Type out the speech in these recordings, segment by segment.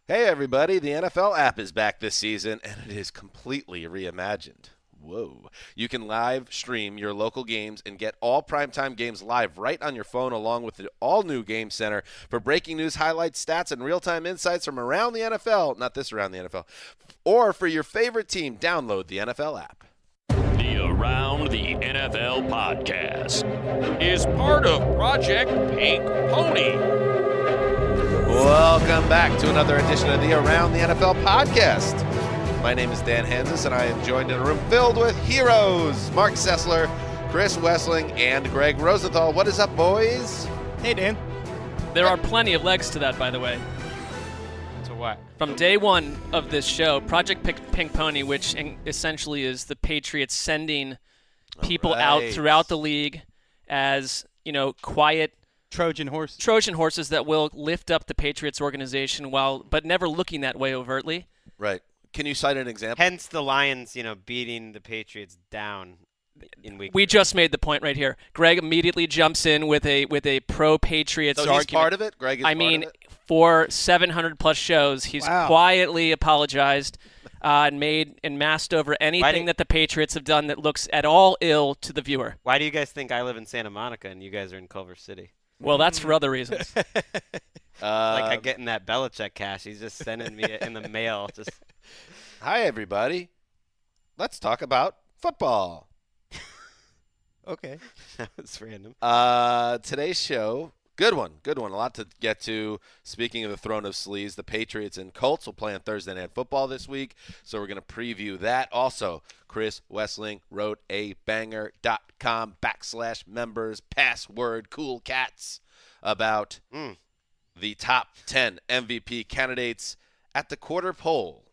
Hey everybody, the NFL app is back this season and it is completely reimagined. Whoa. You can live stream your local games and get all primetime games live right on your phone along with the all-new Game Center for breaking news, highlights, stats, and real-time insights from around the NFL. Not this around the NFL. Or for your favorite team, download the NFL app. The Around the NFL podcast is part of Project Pink Pony. Welcome back to another edition of the Around the NFL podcast. My name is Dan Hanzus, and I am joined in a room filled with heroes, Marc Sessler, Chris Wesseling, and Gregg Rosenthal. What is up, boys? Hey, Dan. There are plenty of legs to that, by the way. To what? From day one of this show, Project Pink Pony, which essentially is the Patriots sending people out throughout the league as, quiet Trojan horses that will lift up the Patriots organization but never looking that way overtly. Right. Can you cite an example? Hence the Lions, beating the Patriots down in week. We just made the point right here. Gregg immediately jumps in with a pro-Patriots so argument. He's part of it? Gregg is part of it? For 700-plus shows, he's quietly apologized and masked over anything that the Patriots have done that looks at all ill to the viewer. Why do you guys think I live in Santa Monica and you guys are in Culver City? Well, that's for other reasons. I'm getting that Belichick cash. He's just sending me it in the mail. Just. Hi, everybody. Let's talk about football. Okay. That was random. Today's show, good one. A lot to get to. Speaking of the throne of sleaze, the Patriots and Colts will play on Thursday Night Football this week, so we're going to preview that. Also, Chris Wesseling wrote a banger.com/members password cool cats about the top 10 MVP candidates at the quarter poll.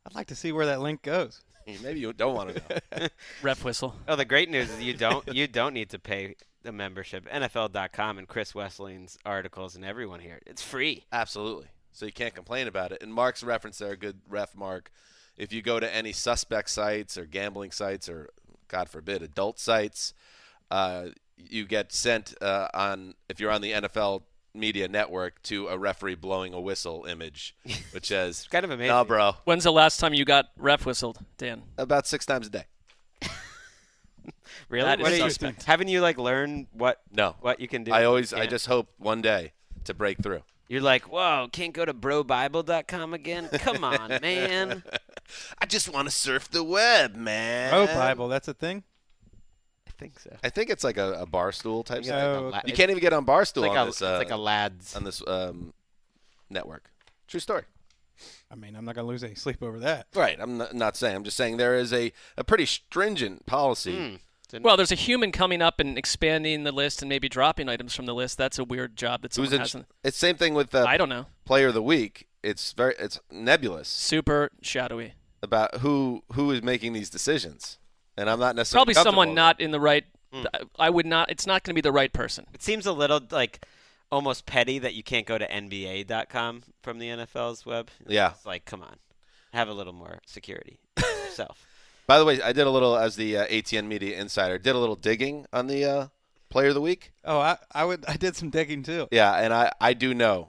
I'd like to see where that link goes. Maybe you don't want to know. Ref whistle. Oh, the great news is you don't need to pay the membership. NFL.com and Chris Wesseling's articles and everyone here. It's free. Absolutely. So you can't complain about it. And Mark's reference there, good ref, Mark. If you go to any suspect sites or gambling sites or, God forbid, adult sites, you get sent if you're on the NFL media network to a referee blowing a whistle image, which says, kind of amazing. No, bro. When's the last time you got ref whistled, Dan? About 6 times a day. Really? That is suspect. Haven't you learned what you can do? I just hope one day to break through. You're like, whoa, can't go to brobible.com again? Come on, man. I just want to surf the web, man. Oh, Bible, that's a thing? I think so. I think it's like a Barstool type thing. Okay. You can't even get on Barstool It's like a lads. on this network. True story. I mean, I'm not going to lose any sleep over that. Right. I'm not saying. I'm just saying there is a pretty stringent policy. Well, there's a human coming up and expanding the list and maybe dropping items from the list. That's a weird job that someone hasn't. It's same thing with I don't know. Player of the Week. It's nebulous Super shadowy. about who is making these decisions, and I'm not necessarily Probably someone not in the right. I would not. It's not going to be the right person. It seems a little almost petty that you can't go to NBA.com from the NFL's web. Yeah. It's like, come on. Have a little more security yourself. By the way, I did a little, as the ATN Media Insider, did a little digging on the Player of the Week. Oh, I did some digging too. Yeah, and I do know.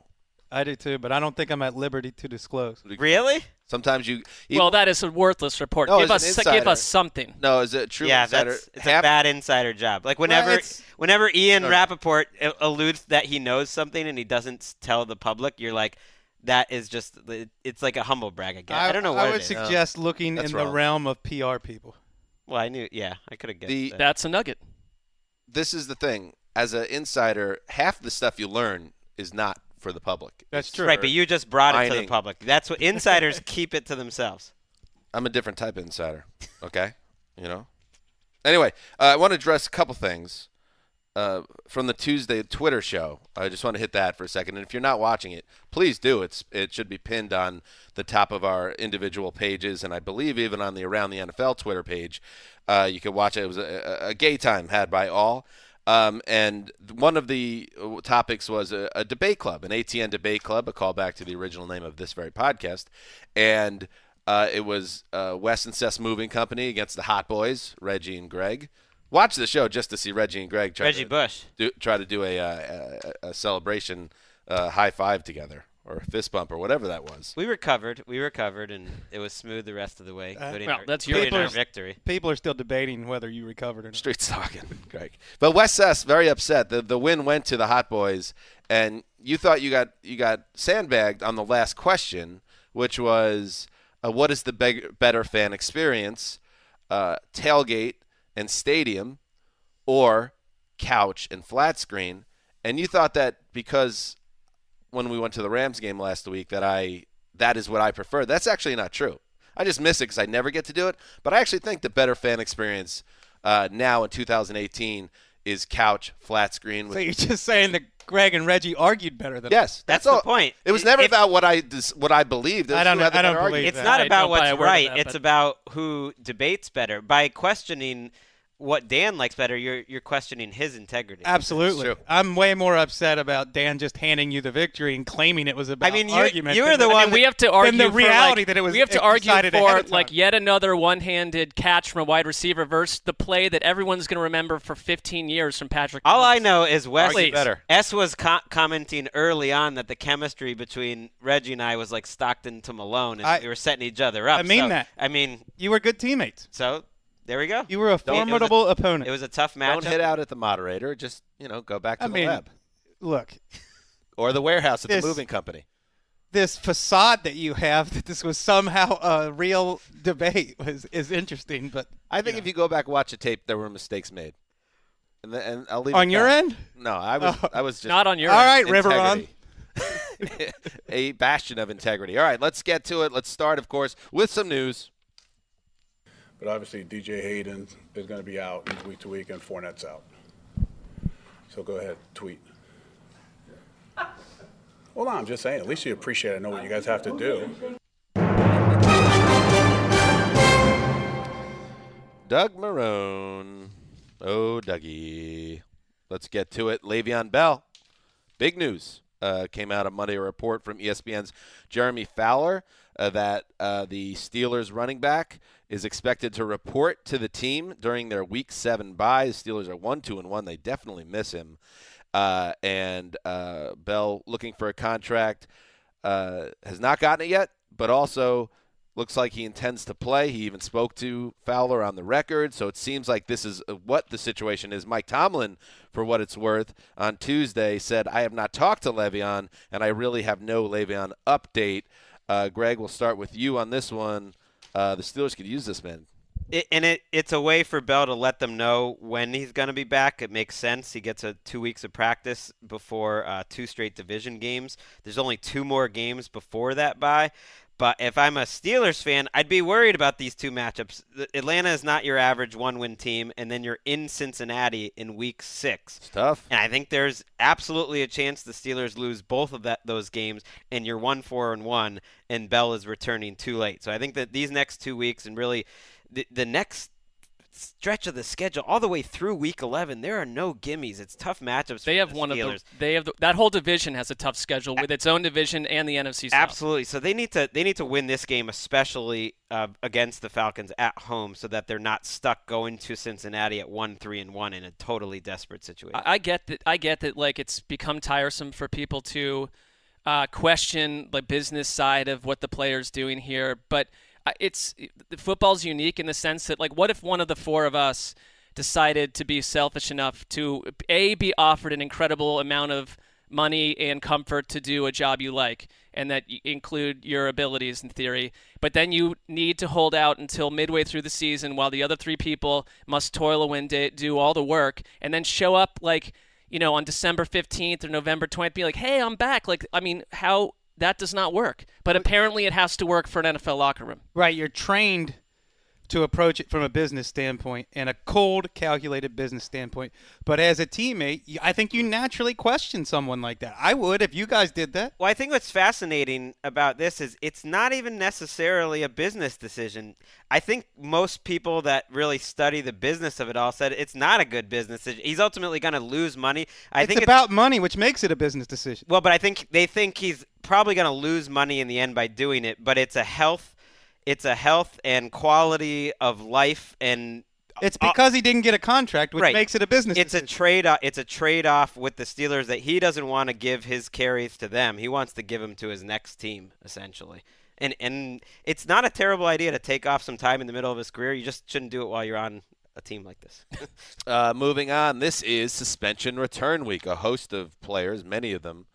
I do too, but I don't think I'm at liberty to disclose. Really? Sometimes you. Well, that is a worthless report. No, give as an us something. No, is it true? Yeah, insider? it's a bad insider job. Like whenever Ian No. Rappaport alludes that he knows something and he doesn't tell the public, you're like, that is just, it's like a humble brag again. I don't know what I would it is. suggest looking That's in wrong. the realm of PR people. Well, I knew. Yeah, I could have guessed that. That's a nugget. This is the thing. As an insider, half the stuff you learn is not for the public. That's It's true. Right, but you just brought it to the mining. public. That's what insiders keep it to themselves. I'm a different type of insider. Okay, Anyway, I want to address a couple things from the Tuesday Twitter show. I just want to hit that for a second. And if you're not watching it, please do. It should be pinned on the top of our individual pages, and I believe even on the Around the NFL Twitter page. You can watch it. It was a gay time had by all. And one of the topics was a debate club, an ATN debate club, a callback to the original name of this very podcast. And it was Wess and Sess Moving Company against the Hot Boys, Reggie and Gregg. Watch the show just to see Reggie and Gregg try to do a celebration high five together. or a fist bump or whatever that was. We recovered, and it was smooth the rest of the way. That's your including our victory. People are still debating whether you recovered or not. Street's talking, Greg. But Wess Sess very upset. The win went to the Hot Boys, and you thought you got sandbagged on the last question, which was what is the better fan experience, tailgate and stadium, or couch and flat screen? And you thought that because when we went to the Rams game last week that is what I prefer. That's actually not true. I just miss it because I never get to do it. But I actually think the better fan experience now in 2018 is couch, flat screen. So you're just saying that Greg and Reggie argued better than Yes, That's all. the point. It was never about what I believed. It was I don't who had the I don't better believe argument. It's that. not I about don't buy what's a word of right. that, It's but- about who debates better. By questioning what Dan likes better, you're questioning his integrity. Absolutely. True. I'm way more upset about Dan just handing you the victory and claiming it was about argument. you were than the one And we have to argue the for, reality like, that it was we have to argue decided ahead for of time. like yet another one-handed catch from a wide receiver versus the play that everyone's going to remember for 15 years from Patrick All I Mahomes. know is Wes Argue better. S was commenting early on that the chemistry between Reggie and I was like Stockton to Malone, and we were setting each other up. I mean that. I mean, You were good teammates. so there we go. You were a formidable opponent. It was a tough match. Don't hit out at the moderator. Just go back to the lab Look, or the warehouse at This- the moving company. this facade that you have that this was somehow a real debate is interesting, but I think if you go back and watch the tape, there were mistakes made. And I'll leave on it your at that. end? No, I was just Not on your All end. right, Riveron. integrity. A bastion of integrity. All right, let's get to it. Let's start, of course, with some news. But obviously, DJ Hayden is going to be out week to week, and Fournette's out. So go ahead, tweet. Well, I'm just saying. At least you appreciate it. I know what you guys have to do. Doug Marrone. Oh, Dougie. Let's get to it. Le'Veon Bell. Big news. Came out on Monday, a report from ESPN's Jeremy Fowler that the Steelers running back is expected to report to the team during their Week 7 bye. The Steelers are 1-2-1. They definitely miss him. And Bell, looking for a contract, has not gotten it yet, but also looks like he intends to play. He even spoke to Fowler on the record, so it seems like this is what the situation is. Mike Tomlin, for what it's worth, on Tuesday said, I have not talked to Le'Veon, and I really have no Le'Veon update. Greg, we'll start with you on this one. The Steelers could use this man. It's a way for Bell to let them know when he's going to be back. It makes sense. He gets 2 weeks of practice before 2 straight division games. There's only 2 more games before that bye. But if I'm a Steelers fan, I'd be worried about these 2 matchups. Atlanta is not your average 1-win team, and then you're in Cincinnati in Week 6. It's tough. And I think there's absolutely a chance the Steelers lose both of those games, and you're 1-4-1, and Bell is returning too late. So I think that these next 2 weeks and really the next stretch of the schedule all the way through Week 11, there are no gimmies. It's tough matchups. They for have the one Steelers. of the. They have that whole division has a tough schedule with its own division and the NFC South. Absolutely. So they need to win this game, especially against the Falcons at home, so that they're not stuck going to Cincinnati at 1-3-1 in a totally desperate situation. I get that. I get that. Like, it's become tiresome for people to question the business side of what the player's doing here, but football's unique in the sense that, like, what if one of the 4 of us decided to be selfish enough to be offered an incredible amount of money and comfort to do a job you like, and that include your abilities in theory, but then you need to hold out until midway through the season while the other 3 people must toil away and do all the work, and then show up like, on December 15th or November 20th, be like, hey, I'm back. Like, I mean, how that does not work. But apparently it has to work for an NFL locker room. right, you're trained to approach it from a business standpoint and a cold, calculated business standpoint. But as a teammate, I think you naturally question someone like that. I would if you guys did that. Well, I think what's fascinating about this is it's not even necessarily a business decision. I think most people that really study the business of it all said it's not a good business decision. He's ultimately going to lose money. I think it's about money, which makes it a business decision. Well, but I think they think he's probably going to lose money in the end by doing it, but it's a health and quality of life and It's because he didn't get a contract, which Right. makes it a business It's a decision. trade. It's a trade-off with the Steelers that he doesn't want to give his carries to them. He wants to give them to his next team, essentially. And it's not a terrible idea to take off some time in the middle of his career. You just shouldn't do it while you're on a team like this. Moving on, this is suspension return week. A host of players, many of them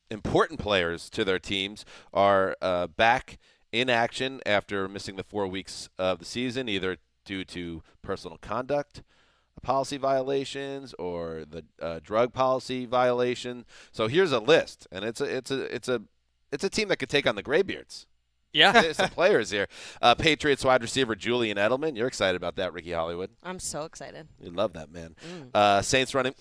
important players to their teams, are back in action after missing the 4 weeks of the season, either due to personal conduct policy violations or the drug policy violation. So here's a list, and it's a team that could take on the Graybeards. Yeah. There's some players here. Patriots wide receiver Julian Edelman. You're excited about that, Ricky Hollywood. I'm so excited. You love that man. Saints running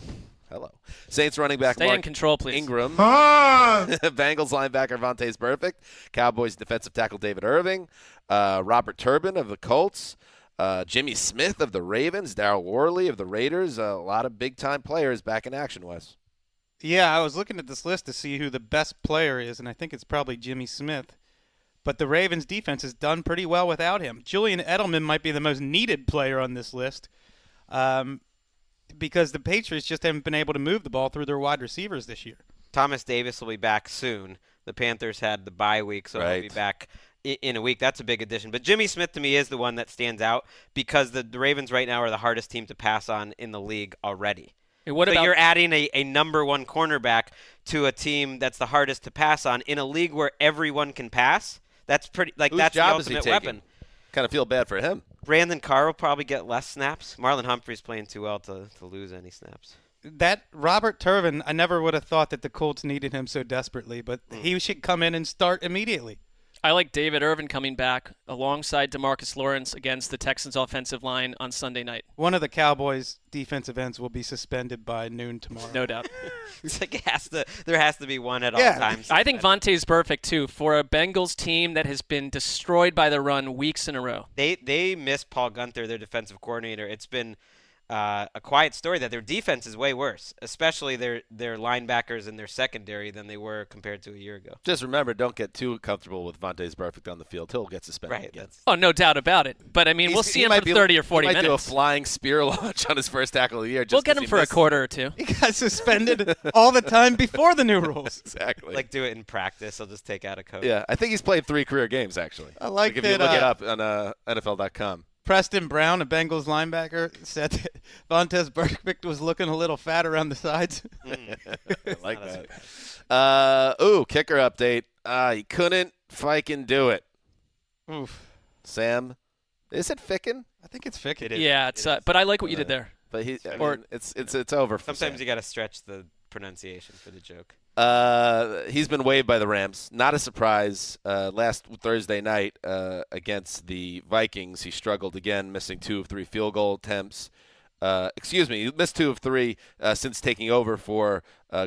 back Stay Mark in control, please. Ingram. Bengals linebacker Vontaze Burfict. Cowboys defensive tackle David Irving. Robert Turbin of the Colts. Jimmy Smith of the Ravens. Darryl Worley of the Raiders. A lot of big-time players back in action, Wes. Yeah, I was looking at this list to see who the best player is, and I think it's probably Jimmy Smith. But the Ravens' defense has done pretty well without him. Julian Edelman might be the most needed player on this list because the Patriots just haven't been able to move the ball through their wide receivers this year. Thomas Davis will be back soon. The Panthers had the bye week, so he'll be back in a week. That's a big addition. But Jimmy Smith, to me, is the one that stands out because the Ravens right now are the hardest team to pass on in the league already. And what so about you're adding a number one cornerback to a team that's the hardest to pass on in a league where everyone can pass. That's pretty Whose that's job the is he ultimate taking? weapon. Kind of feel bad for him. Brandon Carr will probably get less snaps. Marlon Humphrey's playing too well to lose any snaps. That Robert Turbin, I never would have thought that the Colts needed him so desperately, but he should come in and start immediately. I like David Irvin coming back alongside DeMarcus Lawrence against the Texans offensive line on Sunday night. One of the Cowboys' defensive ends will be suspended by noon tomorrow. No doubt. It's like there has to be one at all times. I think Vontae's perfect, too, for a Bengals team that has been destroyed by the run weeks in a row. They miss Paul Gunther, their defensive coordinator. It's been a quiet story that their defense is way worse, especially their linebackers and their secondary than they were compared to a year ago. Just remember, don't get too comfortable with Vontaze Burfict on the field. He'll get suspended Right. again. Oh, no doubt about it. But, I mean, we'll see him for 30 or 40 he might minutes. do a flying spear launch on his first tackle of the year. We'll get him for a quarter or two. He got suspended all the time before the new rules. Exactly. Like do it in practice. I'll just take out a coach. Yeah, I think he's played 3 career games, actually. I like if that, you look it up on NFL.com. Preston Brown, a Bengals linebacker, said that Vontaze Burfict was looking a little fat around the sides. I like that. Kicker update. He couldn't fucking do it. Oof. Sam, is it Ficken? I think it's Fickett. It is. Yeah, it's but I like what you did there. But Or- it's over for Sometimes Sam. you got to stretch the pronunciation for the joke. He's been waived by the Rams. Not a surprise. Last Thursday night against the Vikings, he struggled again, missing 2 of 3 field goal attempts. He missed 2 of 3 since taking over for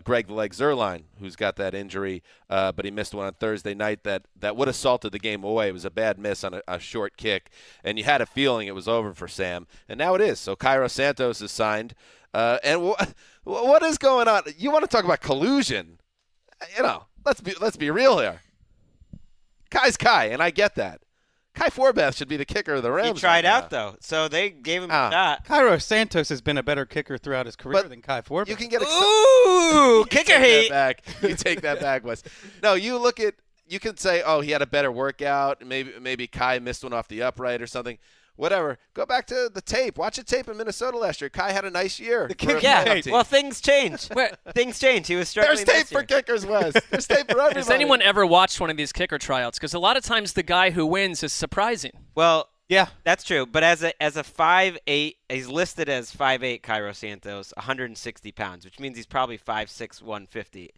Greg the Leg Zuerlein, who's got that injury. But he missed one on Thursday night that would have salted the game away. It was a bad miss on a short kick, and you had a feeling it was over for Sam. And now it is. So Cairo Santos is signed. And what is going on? You want to talk about collusion? Let's be real here. Kai's Kai, and I get that. Kai Forbath should be the kicker of the Rams. He tried right out, now. though, so they gave him a shot. Cairo Santos has been a better kicker throughout his career But than Kai Forbath. You can get Ooh, kicker heat. You take that back, Wes. No, you can say, oh, he had a better workout. Maybe Kai missed one off the upright or something. Whatever. Go back to the tape. Watch the tape in Minnesota last year. Kai had a nice year. Yeah, well, things change. Things change. He was struggling. There's tape this year. for kickers, Wes. There's tape for everybody. Has anyone ever watched one of these kicker tryouts? Because a lot of times the guy who wins is surprising. Well, Yeah. that's true. But as a 5'8", he's listed as 5'8", Cairo Santos, 160 pounds, which means he's probably 5'6", 150.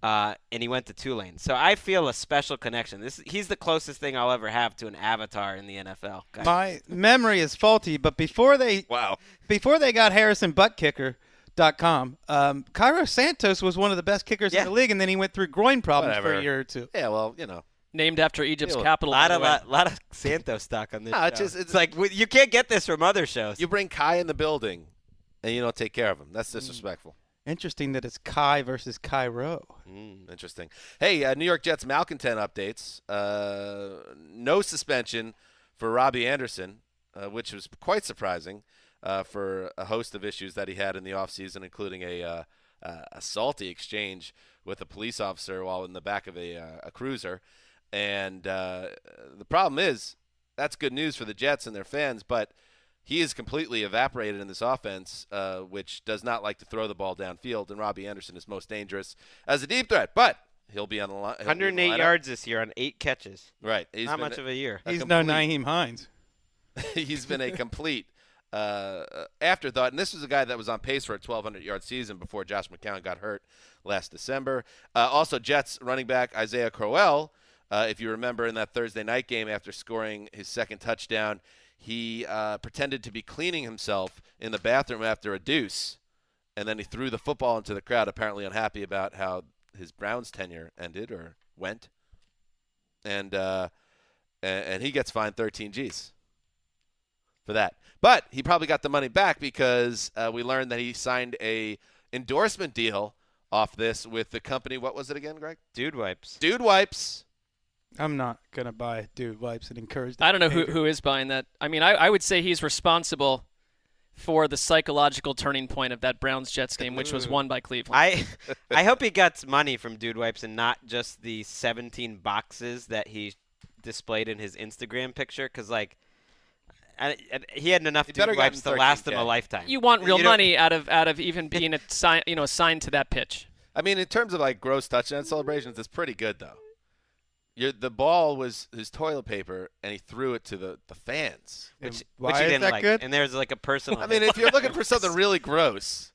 And he went to Tulane. So I feel a special connection. He's the closest thing I'll ever have to an avatar in the NFL. My memory is faulty, but before they got HarrisonButtKicker.com, Cairo Santos was one of the best kickers in the league, and then he went through groin problems for a year or two. Yeah, well, Named after Egypt's Yeah, capital. A by the way. lot of Santos stock on this No, show. it's like you can't get this from other shows. you bring Kai in the building, and you don't take care of him. That's disrespectful. Interesting that it's Kai versus Cairo. Interesting. Hey, New York Jets malcontent updates. No suspension for Robbie Anderson. which was quite surprising for a host of issues that he had in the offseason, including a salty exchange with a police officer while in the back of a cruiser. And the problem is that's good news for the Jets and their fans, but he is completely evaporated in this offense, which does not like to throw the ball downfield, and Robbie Anderson is most dangerous as a deep threat. But he'll be on the line. 108 yards this year on 8 catches. Right. He's not much of a year. He's no Nyheim Hines. He's been a complete afterthought, and this was a guy that was on pace for a 1,200-yard season before Josh McCown got hurt last December. Also, Jets running back Isaiah Crowell, if you remember in that Thursday night game after scoring his second touchdown, he pretended to be cleaning himself in the bathroom after a deuce, and then he threw the football into the crowd, apparently unhappy about how his Browns tenure ended or went. And he gets fined 13 G's for that. But he probably got the money back because we learned that he signed a endorsement deal off this with the company. What was it again, Greg? Dude Wipes. Dude Wipes. I'm not going to buy Dude Wipes and encourage that. I don't know who is buying that. I mean, I would say he's responsible for the psychological turning point of that Browns-Jets game, which was won by Cleveland. I hope he gets money from Dude Wipes and not just the 17 boxes that he displayed in his Instagram picture, because, like, he had enough Dude Wipes to last him a lifetime. You want real money out of even being assigned to that pitch. I mean, in terms of, like, gross touchdown celebrations, it's pretty good, though. The ball was his toilet paper, and he threw it to the fans. Which he Why is didn't that like. good? And there's like a personal. I mean, if you're looking for something really gross,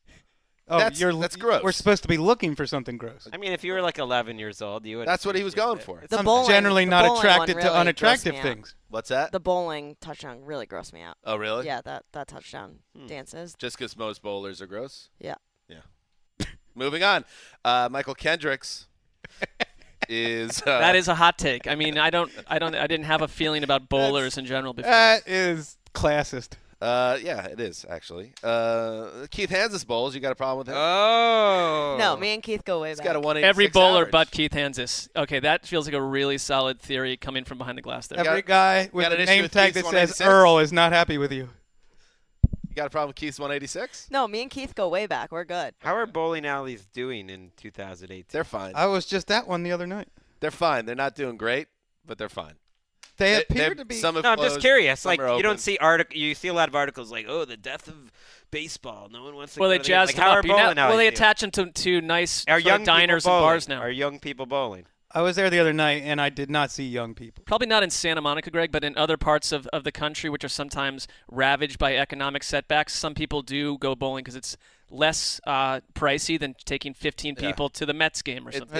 that's gross. We're supposed to be looking for something gross. I mean, if you were like 11 years old, you would. That's what he was going for. It's- I'm generally not bowling attracted one to really unattractive grossed me out. things. What's that? The bowling touchdown really grossed me out. Oh, really? Yeah, that touchdown dances. Just because most bowlers are gross? Yeah. Yeah. Moving on. Michael Kendricks is that is a hot take. I mean, I didn't have a feeling about bowlers in general before. That is classist. Yeah, it is actually. Keith Hanzus bowls. You got a problem with him? Oh. No, me and Keith go way He's back. got a 186 Every bowler average. but Keith Hanzus. Okay, that feels like a really solid theory coming from behind the glass there. Every guy with got an a issue name with tag Keith's that says 186? Earl is not happy with you. You got a problem with Keith's 186? No, me and Keith go way back. We're good. How are bowling alleys doing in 2018? They're fine. I was just at one the other night. They're fine. They're not doing great, but they're fine. They appear They're- to be. Some have No, I'm just closed, curious. some Like, are you don't open. see you see a lot of articles like, "Oh, the death of baseball. No one wants to." Well, go they to the-" jazzed like, them how up. are bowling alleys They doing? attach them to nice Are sort of young diners people and bowling? bars now. Are young people bowling? I was there the other night, and I did not see young people. Probably not in Santa Monica, Greg, but in other parts of the country, which are sometimes ravaged by economic setbacks, some people do go bowling because it's less pricey than taking 15 people to the Mets game or something.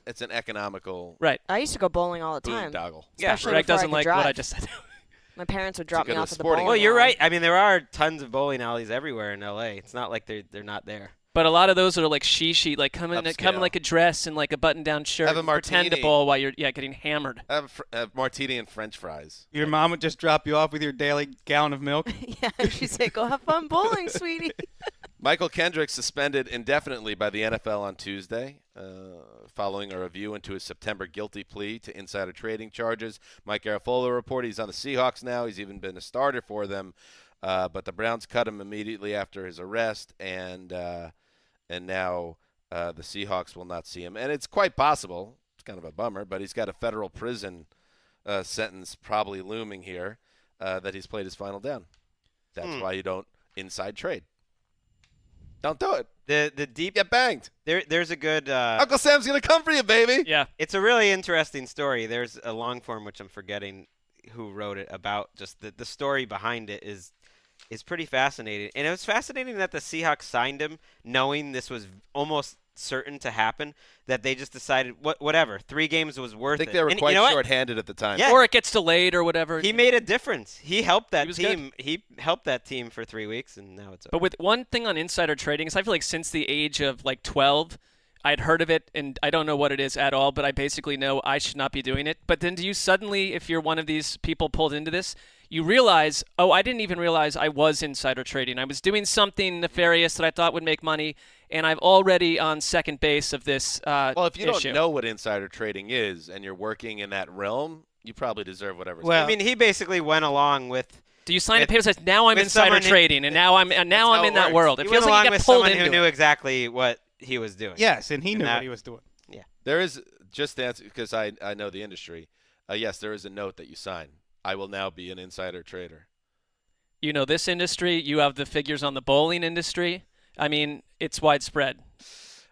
It's an economical Right. I used to go bowling all the time. boondoggle. Yeah, Especially Greg before doesn't I could like drive. what I just said. My parents would drop go me to off at the sporting bowling Well, you're alley. right. I mean, there are tons of bowling alleys everywhere in LA. It's not like they're not there. But a lot of those are like shishi, like come in Upscale. like a dress and like a button-down shirt. Have a and pretend to martini. bowl while you're getting hammered. Have martini and French fries. Your mom would just drop you off with your daily gallon of milk. Yeah, she'd say, "Go have fun bowling, sweetie." Michael Kendricks suspended indefinitely by the NFL on Tuesday following a review into his September guilty plea to insider trading charges. Mike Garafolo reported he's on the Seahawks now. He's even been a starter for them. But the Browns cut him immediately after his arrest, and now the Seahawks will not see him. And it's quite possible, it's kind of a bummer, but he's got a federal prison sentence probably looming here that he's played his final down. That's why you don't inside trade. Don't do it. The deep Get banged. there's a good Uncle Sam's going to come for you, baby. Yeah. It's a really interesting story. There's a long form which I'm forgetting who wrote it about. Just the story behind it is pretty fascinating. And it was fascinating that the Seahawks signed him knowing this was almost certain to happen, that they just decided whatever, 3 games was worth I think it. they were And quite you know what? short-handed at the time. Yeah. Or it gets delayed or whatever. He made a difference. He helped that was team. He helped that team for 3 weeks, and now it's over. But with one thing on insider trading is I feel like since the age of like 12, I'd heard of it, and I don't know what it is at all, but I basically know I should not be doing it. But then do you suddenly, if you're one of these people pulled into this, you realize, oh, I didn't even realize I was insider trading. I was doing something nefarious that I thought would make money, and I'm already on second base of this Well, if you issue. don't know what insider trading is and you're working in that realm, you probably deserve whatever's Well, I mean, he basically went along with. Do you sign a With- paper that says now I'm with insider someone who- trading and now I'm how in it that works. world? It He feels went like along you with got pulled someone into who knew it. exactly what he was doing. yes, and he knew that- what he was doing. There is, just to answer, because I know the industry, yes, there is a note that you sign. I will now be an insider trader. You know this industry. You have the figures on the bowling industry. I mean, it's widespread.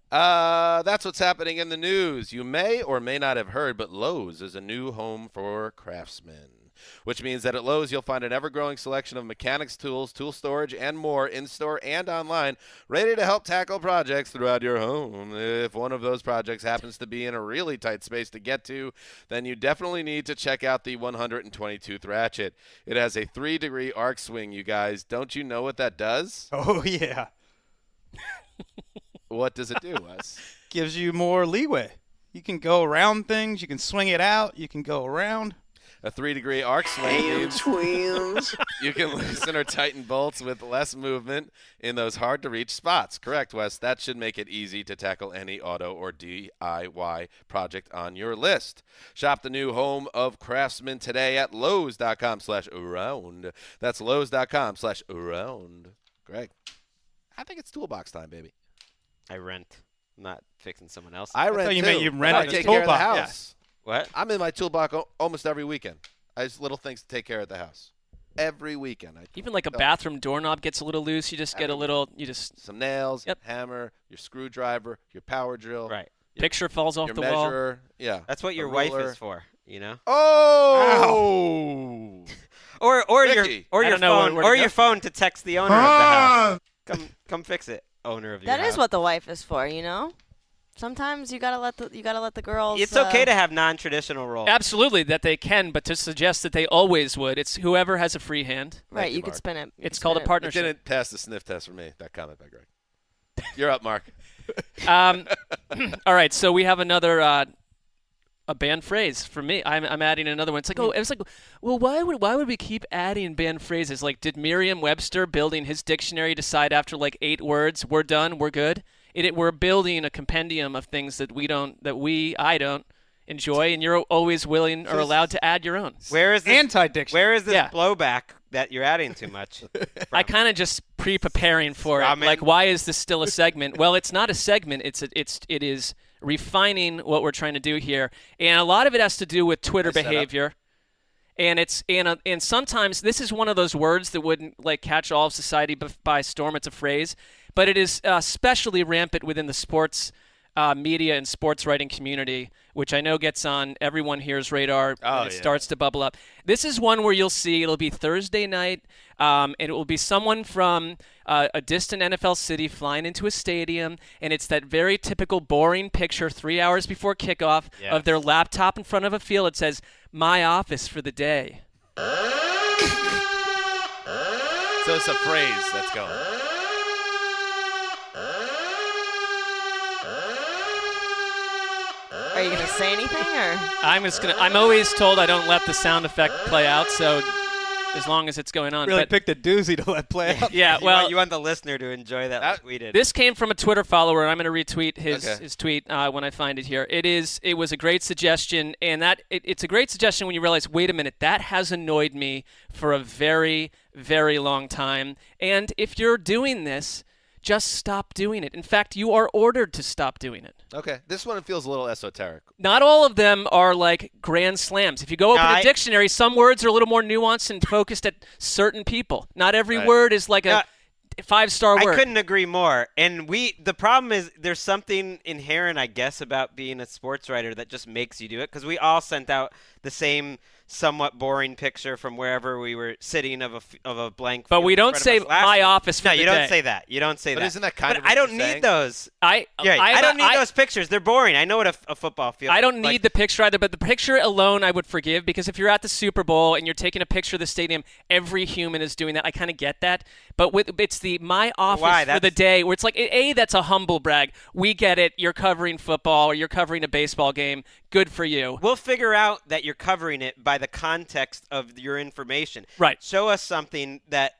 That's what's happening in the news. You may or may not have heard, but Lowe's is a new home for craftsmen, which means that at Lowe's you'll find an ever-growing selection of mechanics tools, tool storage, and more in-store and online, ready to help tackle projects throughout your home. If one of those projects happens to be in a really tight space to get to, then you definitely need to check out the 122th ratchet. It has a 3-degree arc swing, you guys. Don't you know what that does? Oh, yeah. What does it do, Wes? Gives you more leeway. You can go around things. You can swing it out. You can go around. A 3-degree arc swing means you can loosen or tighten bolts with less movement in those hard-to-reach spots. Correct, Wes. That should make it easy to tackle any auto or DIY project on your list. Shop the new home of Craftsman today at Lowes.com/around. That's Lowes.com/around. Greg, I think it's toolbox time, baby. I rent. I'm not fixing someone else. I rent thought you too, meant you but rented I a take care of the toolbox. Yeah. house. What? I'm in my toolbox almost every weekend. I just little things to take care of the house. Every weekend. Even like a bathroom doorknob gets a little loose. You just get a little. You just Some nails, Yep. hammer, your screwdriver, your power drill, Right. picture falls off your the wall. measurer. Yeah. That's what a your wife ruler. is for, you know? Oh! Or your Ricky. or I your don't know phone where to or go your from phone to text the owner of the house. Come fix it, owner of your That house. is what the wife is for, you know. Sometimes you gotta let the girls. It's okay to have non-traditional roles. Absolutely, that they can, but to suggest that they always would, it's whoever has a free hand. Right, Thank you, you could Mark. spin it. you It's could called a spin it. It partnership. didn't pass the sniff test for me. That comment by Greg. You're up, Mark. All right, so we have another a banned phrase for me. I'm adding another one. It's like, well, why would we keep adding banned phrases? Like, did Merriam-Webster building his dictionary decide after like 8 words, we're done, we're good? We're building a compendium of things that I don't enjoy, and you're always willing or allowed to add your own. Where is this, Anti-dictionary. where is this Yeah. blowback that you're adding too much? I kind of just pre-preparing for it. Ramen. Like, why is this still a segment? Well, it's not a segment. It is refining what we're trying to do here, and a lot of it has to do with Twitter Nice setup. behavior. And and sometimes this is one of those words that wouldn't like catch all of society by storm. It's a phrase, but it is especially rampant within the sports media and sports writing community, which I know gets on everyone here's radar when it starts to bubble up. This is one where you'll see it'll be Thursday night, and it will be someone from a distant NFL city flying into a stadium, and it's that very typical boring picture 3 hours before kickoff of their laptop in front of a field. It says, "My office for the day." So it's a phrase that's going. Are you gonna say anything or? I'm always told I don't let the sound effect play out, so as long as it's going on. Really But picked a doozy to let play out. yeah, well, you want the listener to enjoy that like we did. this came from a Twitter follower. I'm going to retweet his Okay. his tweet when I find it here. It was a great suggestion, and it's a great suggestion when you realize, wait a minute, that has annoyed me for a very, very long time. And if you're doing this, just stop doing it. In fact, you are ordered to stop doing it. Okay. This one feels a little esoteric. Not all of them are like grand slams. If you go open a dictionary, some words are a little more nuanced and focused at certain people. Not every Right. word is like a 5-star I word. couldn't agree more. And the problem is there's something inherent, I guess, about being a sports writer that just makes you do it. Because we all sent out the same somewhat boring picture from wherever we were sitting of a blank. But field we in don't front of say us last my week. office for No, the you don't day. say that. You don't say But that. isn't that kind but of what I don't you're need saying? those. I don't need those pictures. They're boring. I know what a football field. I don't like. need the picture either, but the picture alone I would forgive, because if you're at the Super Bowl and you're taking a picture of the stadium, every human is doing that. I kind of get that. But it's the my office Why? for the day where it's like, that's a humble brag. We get it. You're covering football or you're covering a baseball game. Good for you. We'll figure out that you're covering it by the context of your information. Right. Show us something that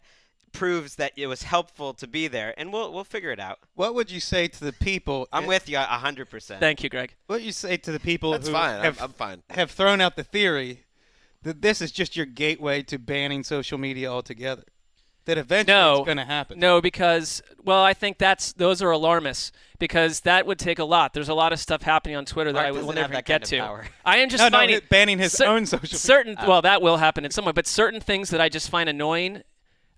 proves that it was helpful to be there, and we'll figure it out. What would you say to the people? I'm with you 100%. Thank you, Greg. What would you say to the people That's who fine. have, I'm fine. have thrown out the theory that this is just your gateway to banning social media altogether. That eventually No. it's going to happen. No, because I think those are alarmists because that would take a lot. There's a lot of stuff happening on Twitter that Mark I will doesn't never have that get kind to. of power. I am just No, finding banning his own social media. certain. Well, that will happen in some way, but certain things that I just find annoying.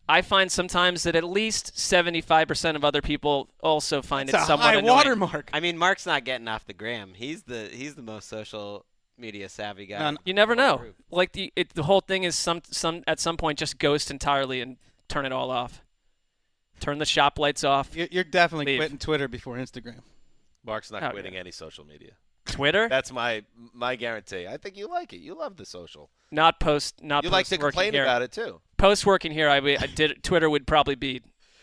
I find sometimes that at least 75% of other people also find It's it a somewhat high annoying. watermark. I mean, Mark's not getting off the gram. He's the most social media savvy guy. No, You never in the whole know. group. Like the whole thing is some at some point just ghost entirely and turn it all off. Turn the shop lights off. You're definitely Leave. quitting Twitter before Instagram. Mark's not Oh, quitting yeah. any social media. Twitter, That's my guarantee. I think you like it. You love the social. not post. Not You post like to working complain here. about it too. Post working here, I did. Twitter would probably be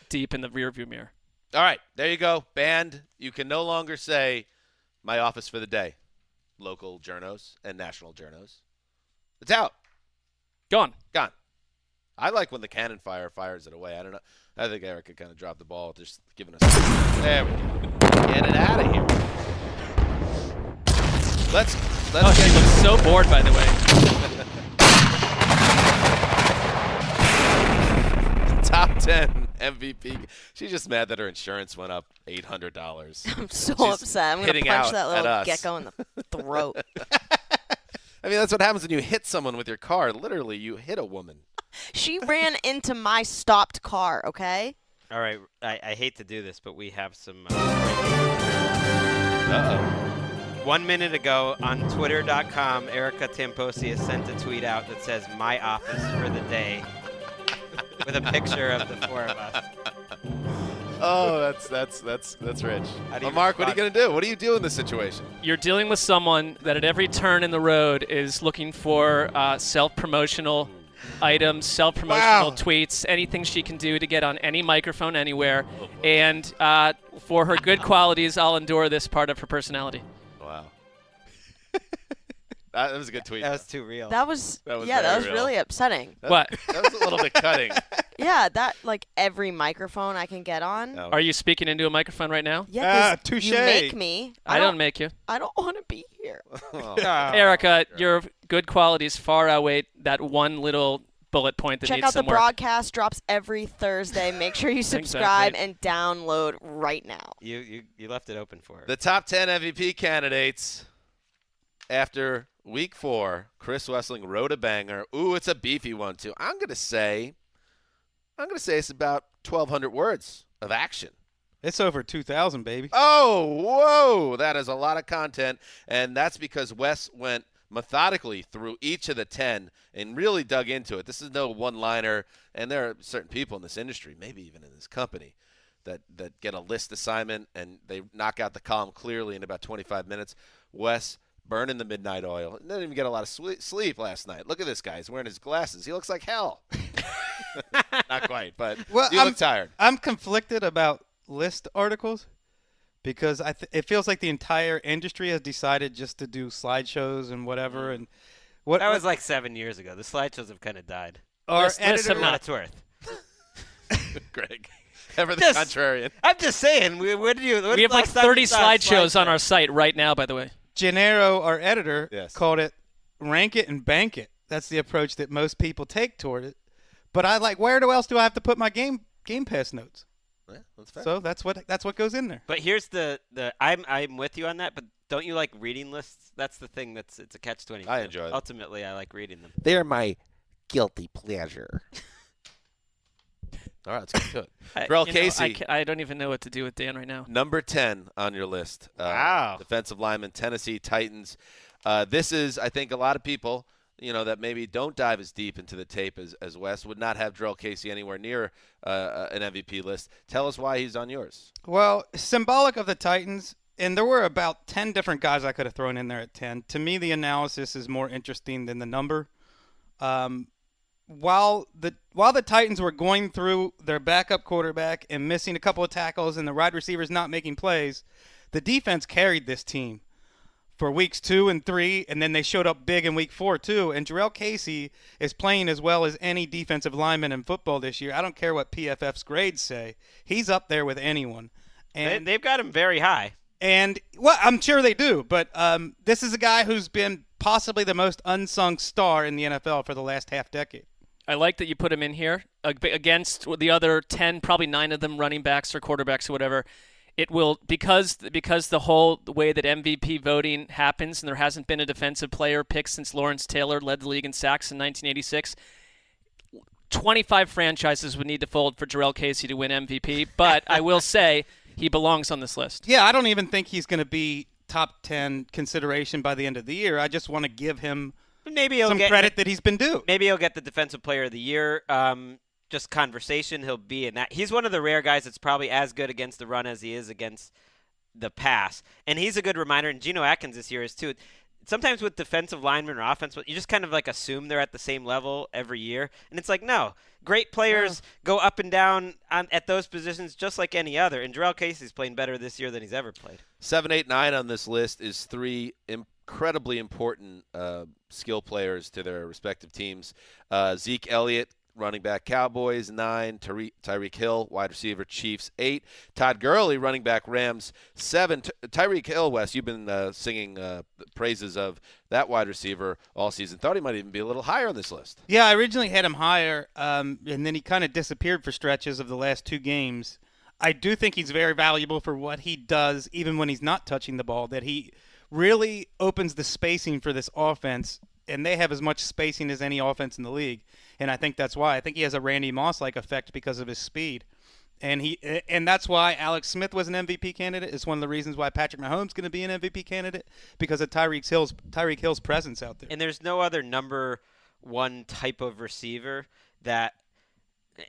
deep in the rearview mirror. All right, there you go. Banned. You can no longer say my office for the day. Local journos and national journos. It's out. Gone. Gone. I like when the cannon fires it away. I don't know. I think Erica kind of dropped the ball, just giving us. There we go. Get it out of here. Let's Oh, she get looks so bored, by the way. top 10 MVP. She's just mad that her insurance went up $800. I'm so She's upset. I'm going hitting to punch out that at little us. gecko in the throat. I mean, that's what happens when you hit someone with your car. Literally, you hit a woman. She ran into my stopped car, okay? All right, I hate to do this, but we have some. Uh-oh. 1 minute ago on Twitter.com, Erica Tamposi has sent a tweet out that says "My office for the day" with a picture of the four of us. Oh, that's rich. How do you Mark, what are you respond? going to do? What do you do in this situation? You're dealing with someone that at every turn in the road is looking for self-promotional items, self-promotional Wow. tweets, anything she can do to get on any microphone anywhere. And for her good qualities, I'll endure this part of her personality. Wow. That was a good tweet. That was too real. That was That was yeah, that very was real. really upsetting. What? That was a little bit cutting. Yeah, that like every microphone I can get on. Oh. Are you speaking into a microphone right now? Yeah, 'cause touche. you make me. I don't make you. I don't want to be here. Oh. Erica, your good qualities far outweigh that one little bullet point that Check needs out the some work. broadcast. Drops every Thursday. Make sure you subscribe and download right now. You left it open for her. The top 10 MVP candidates after week 4. Chris Wesseling wrote a banger. Ooh, it's a beefy one too. I'm gonna say it's about 1,200 words of action. It's over 2,000, baby. Oh, whoa! That is a lot of content, and that's because Wes went methodically through each of the 10 and really dug into it. This is no one-liner, and there are certain people in this industry, maybe even in this company, that get a list assignment and they knock out the column clearly in about 25 minutes. Wes burning the midnight oil. Didn't even get a lot of sleep last night. Look at this guy. He's wearing his glasses. He looks like hell. Not quite, but you look tired. I'm conflicted about list articles because it feels like the entire industry has decided just to do slideshows and whatever. And That was like 7 years ago. The slideshows have kind of died. our List editor. them For what not. it's worth. Greg. Ever the Just- contrarian. I'm just saying. What did you? We have like 30 slideshows on our site right now, by the way. Gennaro, our editor, Yes. called it rank it and bank it. That's the approach that most people take toward it. But I like, where else do I have to put my Game Pass notes? Yeah, that's fair. So that's what goes in there. But here's the I'm with you on that. But don't you like reading lists? That's the thing. It's a catch-22. I enjoy it. Ultimately, I like reading them. They're my guilty pleasure. All right, let's get to it. Drell You know, Casey, I don't even know what to do with Dan right now. number 10 on your list. Wow. Defensive lineman, Tennessee Titans. This is, I think, a lot of people, that maybe don't dive as deep into the tape as Wes would not have Drell Casey anywhere near an MVP list. Tell us why he's on yours. Well, symbolic of the Titans, and there were about 10 different guys I could have thrown in there at 10. To me, the analysis is more interesting than the number. While the Titans were going through their backup quarterback and missing a couple of tackles and the wide receivers not making plays, the defense carried this team for weeks 2 and 3, and then they showed up big in week 4 too. And Drell Casey is playing as well as any defensive lineman in football this year. I don't care what PFF's grades say; he's up there with anyone. And They've got him very high. and well, I'm sure they do, but this is a guy who's been possibly the most unsung star in the NFL for the last half decade. I like that you put him in here against the other 10, probably 9 of them running backs or quarterbacks or whatever. It will because the way that MVP voting happens, and there hasn't been a defensive player picked since Lawrence Taylor led the league in sacks in 1986. 25 franchises would need to fold for Jarrell Casey to win MVP, but I will say he belongs on this list. Yeah, I don't even think he's going to be top 10 consideration by the end of the year. I just want to give him some credit that he's been due. Maybe he'll get the Defensive Player of the Year. Just conversation, he'll be in that. He's one of the rare guys that's probably as good against the run as he is against the pass. And he's a good reminder, and Geno Atkins this year is too. Sometimes with defensive linemen or offense, you just kind of like assume they're at the same level every year. And it's like, no. Great players go up and down at those positions just like any other. And Jarrell Casey's playing better this year than he's ever played. 7, 8, 9 on this list is 3 incredibly important skill players to their respective teams. Zeke Elliott, running back Cowboys, 9. Tyreek Hill, wide receiver Chiefs, 8. Todd Gurley, running back Rams, 7. Tyreek Hill, Wes, you've been singing praises of that wide receiver all season. Thought he might even be a little higher on this list. Yeah, I originally had him higher, and then he kind of disappeared for stretches of the last 2 games. I do think he's very valuable for what he does, even when he's not touching the ball, that he really opens the spacing for this offense, and they have as much spacing as any offense in the league. And I think that's why. I think he has a Randy Moss-like effect because of his speed. And that's why Alex Smith was an MVP candidate. It's one of the reasons why Patrick Mahomes is going to be an MVP candidate, because of Tyreek Hill's presence out there. And there's no other number 1 type of receiver that –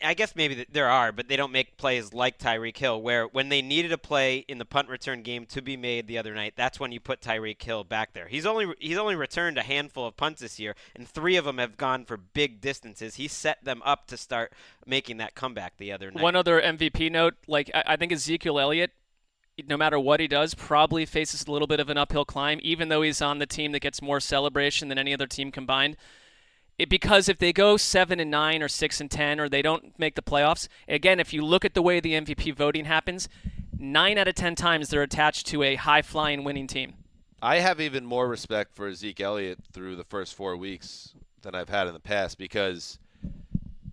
I guess maybe there are, but they don't make plays like Tyreek Hill, where when they needed a play in the punt return game to be made the other night, that's when you put Tyreek Hill back there. He's only returned a handful of punts this year, and 3 of them have gone for big distances. He set them up to start making that comeback the other night. One other MVP note, I think Ezekiel Elliott, no matter what he does, probably faces a little bit of an uphill climb, even though he's on the team that gets more celebration than any other team combined. Because if they go 7-9 or 6-10 or they don't make the playoffs, again, if you look at the way the MVP voting happens, 9 out of 10 times they're attached to a high-flying winning team. I have even more respect for Zeke Elliott through the first 4 weeks than I've had in the past, because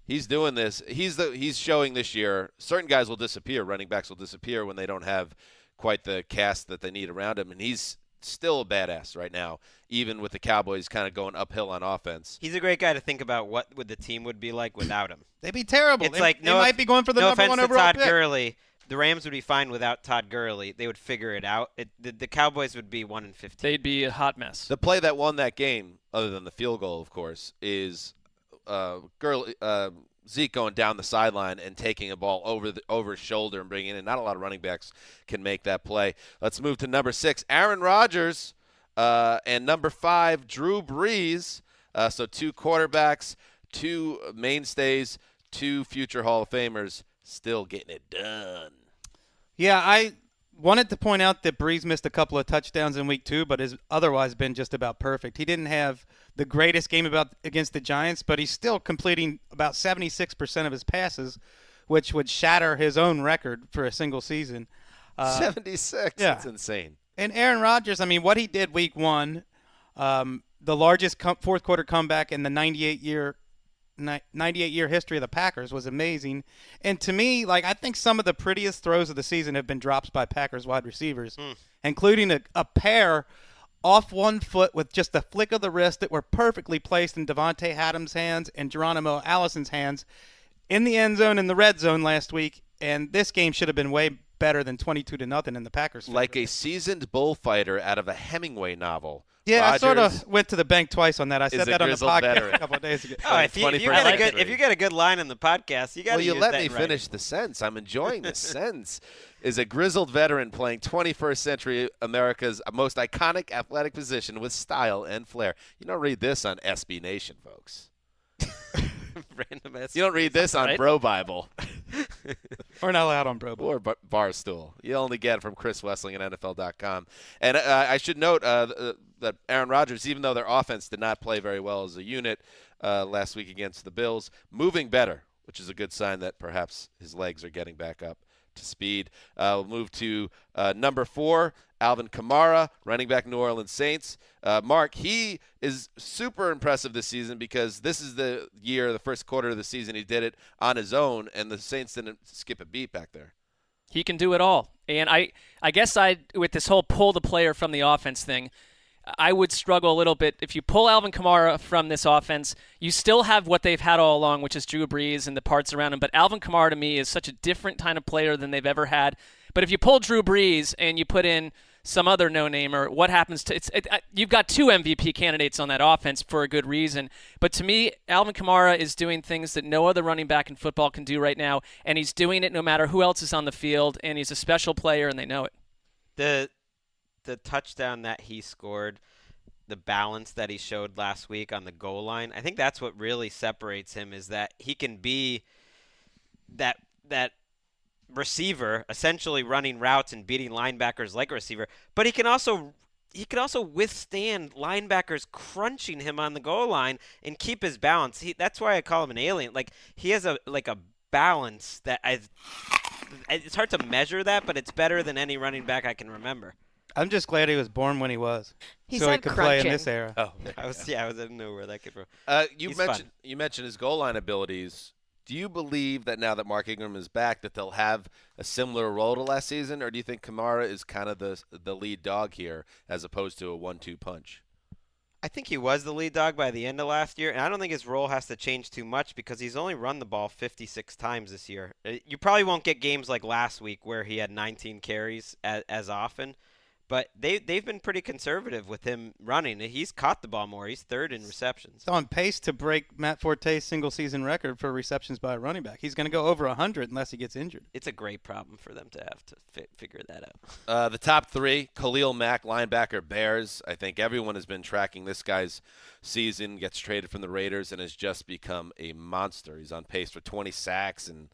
he's doing this. He's showing this year certain guys will disappear. Running backs will disappear when they don't have quite the cast that they need around him, and he's still a badass right now, even with the Cowboys kind of going uphill on offense. He's a great guy to think about what would the team would be like without him. They'd be terrible. It's they might be going for the number 1 overall Todd pick. Gurley. The Rams would be fine without Todd Gurley. They would figure it out. The Cowboys would be 1-15. They'd be a hot mess. The play that won that game, other than the field goal, of course, is Zeke going down the sideline and taking a ball over his shoulder and bringing it in. Not a lot of running backs can make that play. Let's move to number 6, Aaron Rodgers, and number 5, Drew Brees. So 2 quarterbacks, 2 mainstays, 2 future Hall of Famers, still getting it done. Yeah, I wanted to point out that Brees missed a couple of touchdowns in week 2, but has otherwise been just about perfect. He didn't have the greatest game against the Giants, but he's still completing about 76% of his passes, which would shatter his own record for a single season. 76? Yeah. That's insane. And Aaron Rodgers, I mean, what he did week 1, the largest fourth quarter comeback in the 98-year history of the Packers, was amazing. And to me, I think some of the prettiest throws of the season have been drops by Packers wide receivers, including a pair off one foot with just a flick of the wrist that were perfectly placed in Devontae Adams' hands and Geronimo Allison's hands in the end zone in the red zone last week. And this game should have been way better than 22-0 in the Packers favor. Like a seasoned bullfighter out of a Hemingway novel. Yeah, Rodgers I sort of went to the bank twice on that. I said that on the podcast veteran. a couple of days ago. If you get a good line in the podcast, you got to Well, you use let that me in finish writing. the sentence. I'm enjoying the sentence. Is a grizzled veteran playing 21st century America's most iconic athletic position with style and flair. You don't read this on SB Nation, folks. Random You don't read this on Right? Bro Bible We're not allowed on Pro Bowl. or Barstool. You only get it from Chris Wesseling at NFL.com. And I should note that Aaron Rodgers, even though their offense did not play very well as a unit last week against the Bills, moving better, which is a good sign that perhaps his legs are getting back up to speed. We'll move to number 4, Alvin Kamara, running back, New Orleans Saints. Mark, he is super impressive this season because this is the first quarter of the season he did it on his own, and the Saints didn't skip a beat back there. He can do it all. And I guess with this whole pull the player from the offense thing, I would struggle a little bit. If you pull Alvin Kamara from this offense, you still have what they've had all along, which is Drew Brees and the parts around him. But Alvin Kamara, to me, is such a different kind of player than they've ever had. But if you pull Drew Brees and you put in some other no-namer, what happens to you've got 2 MVP candidates on that offense for a good reason. But to me, Alvin Kamara is doing things that no other running back in football can do right now, and he's doing it no matter who else is on the field, and he's a special player, and they know it. The touchdown that he scored, the balance that he showed last week on the goal line, I think that's what really separates him, is that he can be that receiver, essentially running routes and beating linebackers like a receiver, but he can also withstand linebackers crunching him on the goal line and keep his balance. That's why I call him an alien. Like, he has a balance that it's hard to measure that, but it's better than any running back I can remember. I'm just glad he was born when he was. He so said he could play in crunching. this era. Oh, I didn't know where that came from. You mentioned his goal line abilities. Do you believe that now that Mark Ingram is back that they'll have a similar role to last season, or do you think Kamara is kind of the lead dog here as opposed to a 1-2 punch? I think he was the lead dog by the end of last year, and I don't think his role has to change too much because he's only run the ball 56 times this year. You probably won't get games like last week where he had 19 carries as often, but they've been pretty conservative with him running. He's caught the ball more. He's 3rd in receptions. He's on pace to break Matt Forte's single-season record for receptions by a running back. He's going to go over 100 unless he gets injured. It's a great problem for them to have to figure that out. The top 3, Khalil Mack, linebacker, Bears. I think everyone has been tracking this guy's season, gets traded from the Raiders, and has just become a monster. He's on pace for 20 sacks and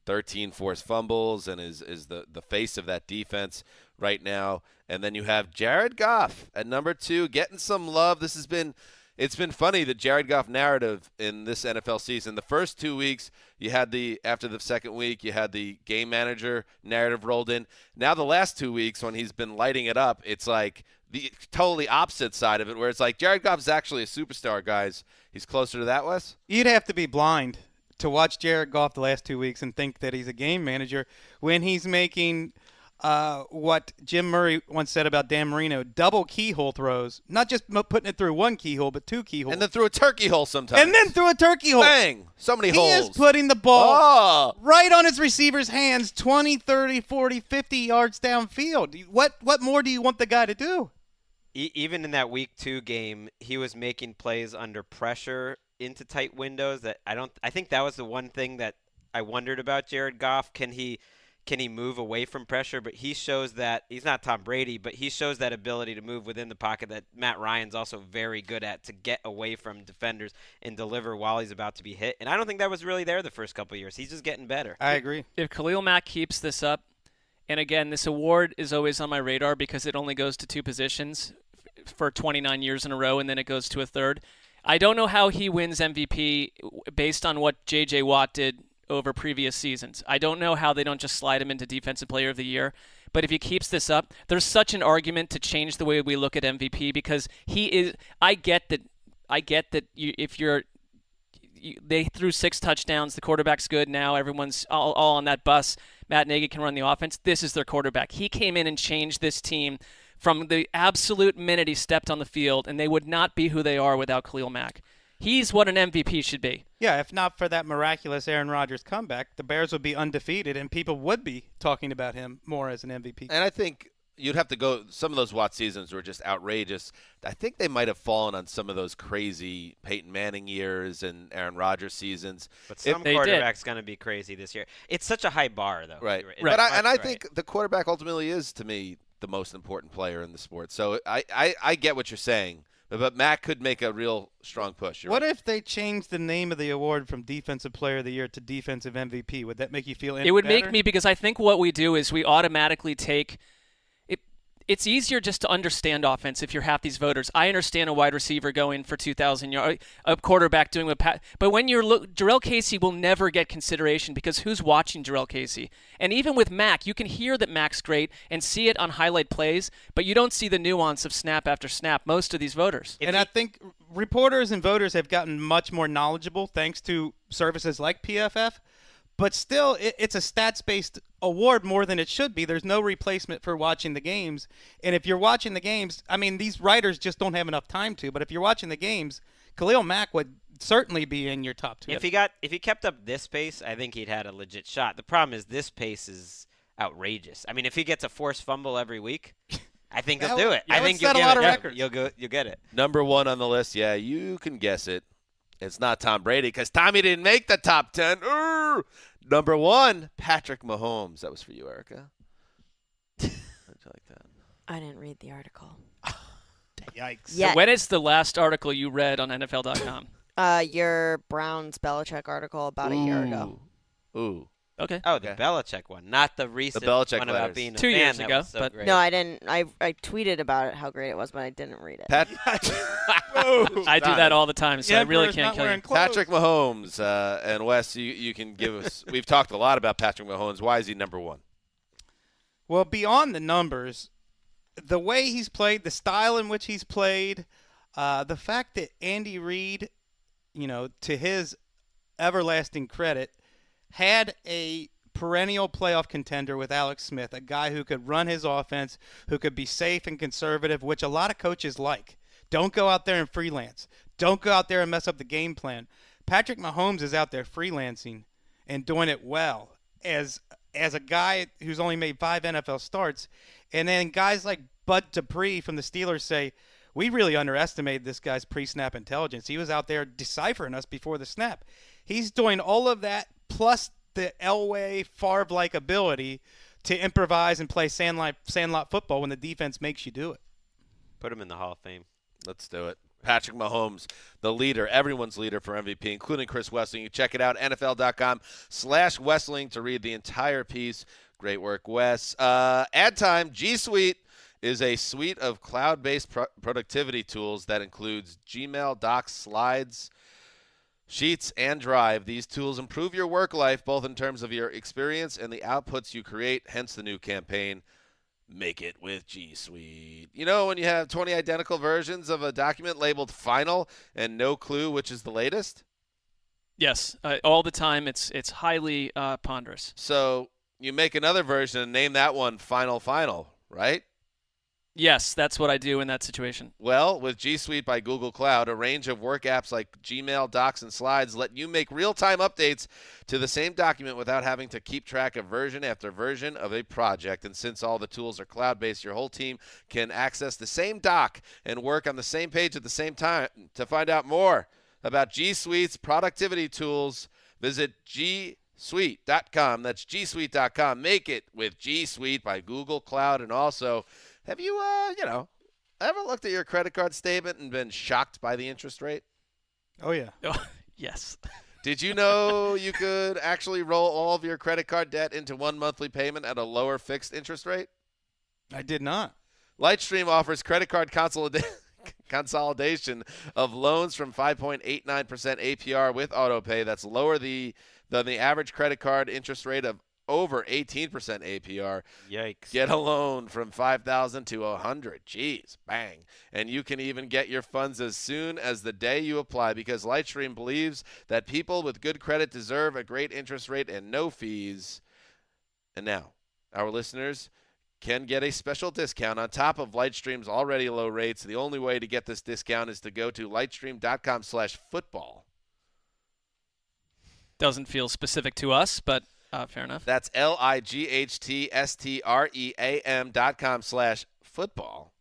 13 forced fumbles and is the face of that defense right now. And then you have Jared Goff at number 2 getting some love. It's been funny, the Jared Goff narrative in this NFL season. The first 2 weeks, after the second week, you had the game manager narrative rolled in. Now the last 2 weeks when he's been lighting it up, it's like the totally opposite side of it where it's like Jared Goff's actually a superstar, guys. He's closer to that, Wes? You'd have to be blind to watch Jared Goff the last 2 weeks and think that he's a game manager when he's making what Jim Murray once said about Dan Marino, double keyhole throws, not just putting it through one keyhole, but 2 keyholes. And then through a turkey hole sometimes. And then through a turkey hole. Bang! So many he holes. He is putting the ball right on his receiver's hands 20, 30, 40, 50 yards downfield. What more do you want the guy to do? Even in that week 2 game, he was making plays under pressure into tight windows I think that was the one thing that I wondered about Jared Goff. Can he move away from pressure? But he shows that he's not Tom Brady, but he shows that ability to move within the pocket that Matt Ryan's also very good at, to get away from defenders and deliver while he's about to be hit. And I don't think that was really there the first couple of years. He's just getting better. I agree. If Khalil Mack keeps this up, and again, this award is always on my radar because it only goes to 2 positions for 29 years in a row, and then it goes to a 3rd. I don't know how he wins MVP based on what J.J. Watt did over previous seasons. I don't know how they don't just slide him into Defensive Player of the Year. But if he keeps this up, there's such an argument to change the way we look at MVP because he is. I get that. They threw 6 touchdowns. The quarterback's good now. Everyone's all on that bus. Matt Nagy can run the offense. This is their quarterback. He came in and changed this team from the absolute minute he stepped on the field, and they would not be who they are without Khalil Mack. He's what an MVP should be. Yeah, if not for that miraculous Aaron Rodgers comeback, the Bears would be undefeated, and people would be talking about him more as an MVP. And I think you'd have to go – some of those Watt seasons were just outrageous. I think they might have fallen on some of those crazy Peyton Manning years and Aaron Rodgers seasons. But some quarterback's going to be crazy this year. It's such a high bar, though. Right. But I think the quarterback ultimately is, to me, the most important player in the sport. So I get what you're saying, but Matt could make a real strong push. What if they changed the name of the award from Defensive Player of the Year to Defensive MVP? Would that make you feel any It would better? make me, because I think what we do is we automatically take it's easier just to understand offense if you're half these voters. I understand a wide receiver going for 2,000 yards, a quarterback doing what but when you're Jurrell Casey will never get consideration because who's watching Jurrell Casey? And even with Mac, you can hear that Mac's great and see it on highlight plays, but you don't see the nuance of snap after snap. Most of these voters. And I think reporters and voters have gotten much more knowledgeable thanks to services like PFF. But still, it's a stats-based award more than it should be. There's no replacement for watching the games. And if you're watching the games, I mean, these writers just don't have enough time to. But if you're watching the games, Khalil Mack would certainly be in your top 2. If he kept up this pace, I think he'd had a legit shot. The problem is this pace is outrageous. I mean, if he gets a forced fumble every week, I think he'll do it. I think set a lot of records. You'll get it. Number 1 on the list, yeah, you can guess it. It's not Tom Brady because Tommy didn't make the top 10. Number 1, Patrick Mahomes. That was for you, Erica. How'd you like that? I didn't read the article. Yikes. Yeah. So when is the last article you read on NFL.com? Your Browns Belichick article about a year ago. Ooh. Okay. Oh, the Belichick one, not the recent Belichick one letters. about being a 2 fan years that ago, was so but- great. No, I didn't. I tweeted about it, how great it was, but I didn't read it. I do that all the time, so I really can't kill you. Patrick Mahomes and Wes, you can give us. We've talked a lot about Patrick Mahomes. Why is he number 1? Well, beyond the numbers, the way he's played, the style in which he's played, the fact that Andy Reid, to his everlasting credit, had a perennial playoff contender with Alex Smith, a guy who could run his offense, who could be safe and conservative, which a lot of coaches like. Don't go out there and freelance. Don't go out there and mess up the game plan. Patrick Mahomes is out there freelancing and doing it well as a guy who's only made 5 NFL starts. And then guys like Bud Dupree from the Steelers say, we really underestimated this guy's pre-snap intelligence. He was out there deciphering us before the snap. He's doing all of that plus the Elway Favre-like ability to improvise and play sandlot football when the defense makes you do it. Put him in the Hall of Fame. Let's do it. Patrick Mahomes, the leader, everyone's leader for MVP, including Chris Wesseling. You check it out, NFL.com/Wesseling to read the entire piece. Great work, Wes. Ad time, G Suite is a suite of cloud-based productivity tools that includes Gmail, Docs, Slides, Sheets, and Drive. These tools improve your work life, both in terms of your experience and the outputs you create, hence the new campaign, Make It with G Suite. You know when you have 20 identical versions of a document labeled final and no clue which is the latest? Yes, all the time. It's highly ponderous. So you make another version and name that one Final, right? Yes, that's what I do in that situation. Well, with G Suite by Google Cloud, a range of work apps like Gmail, Docs, and Slides let you make real-time updates to the same document without having to keep track of version after version of a project. And since all the tools are cloud-based, your whole team can access the same doc and work on the same page at the same time. To find out more about G Suite's productivity tools, visit gsuite.com. That's gsuite.com. Make it with G Suite by Google Cloud. And also, have you, ever looked at your credit card statement and been shocked by the interest rate? Oh, yeah. Yes. Did you know you could actually roll all of your credit card debt into one monthly payment at a lower fixed interest rate? I did not. Lightstream offers credit card consolidation of loans from 5.89% APR with autopay. That's lower than the average credit card interest rate of over 18% APR. Yikes. Get a loan from $5,000 to $100,000. Jeez, bang. And you can even get your funds as soon as the day you apply because Lightstream believes that people with good credit deserve a great interest rate and no fees. And now, our listeners can get a special discount on top of Lightstream's already low rates. The only way to get this discount is to go to lightstream.com/football. Doesn't feel specific to us, but fair enough. That's lightstream.com/football.